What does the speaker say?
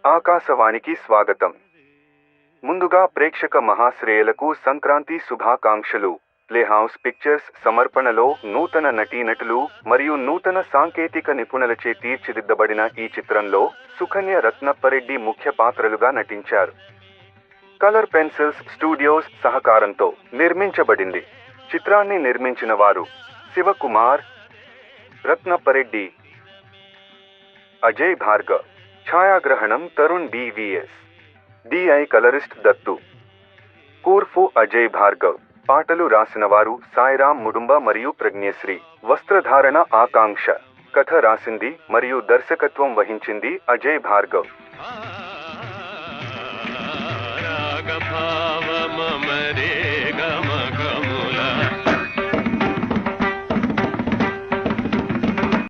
ఆకాశవాణికి స్వాగతం. ముందుగా ప్రేక్షక మహాశ్రేయులకు సంక్రాంతి శుభాకాంక్షలు. ప్లేహౌస్ పిక్చర్స్ సమర్పణలో నూతన నటీనటులు మరియు నూతన సాంకేతిక నిపుణులచే తీర్చిదిద్దబడిన ఈ చిత్రంలో సుకన్య రత్నప్పరెడ్డి ముఖ్య పాత్రలుగా నటించారు. కలర్ పెన్సిల్స్ స్టూడియోస్ సహకారంతో నిర్మించబడింది. చిత్రాన్ని నిర్మించిన వారు శివకుమార్, రత్నప్పరెడ్డి, అజయ్ భార్గవ్. ఛాయాగ్రహణం తరుణ్ బివిఎస్. DI colorist Dattu. కూర్ఫు అజయ్ భార్గవ్. పాటలు రాసినవారు సాయిరాం ముడుంబ మరియు ప్రజ్ఞశ్రీ. వస్త్రధారణ ఆకాంక్ష. కథ రాసింది మరియు దర్శకత్వం వహించింది అజయ్ భార్గవ్.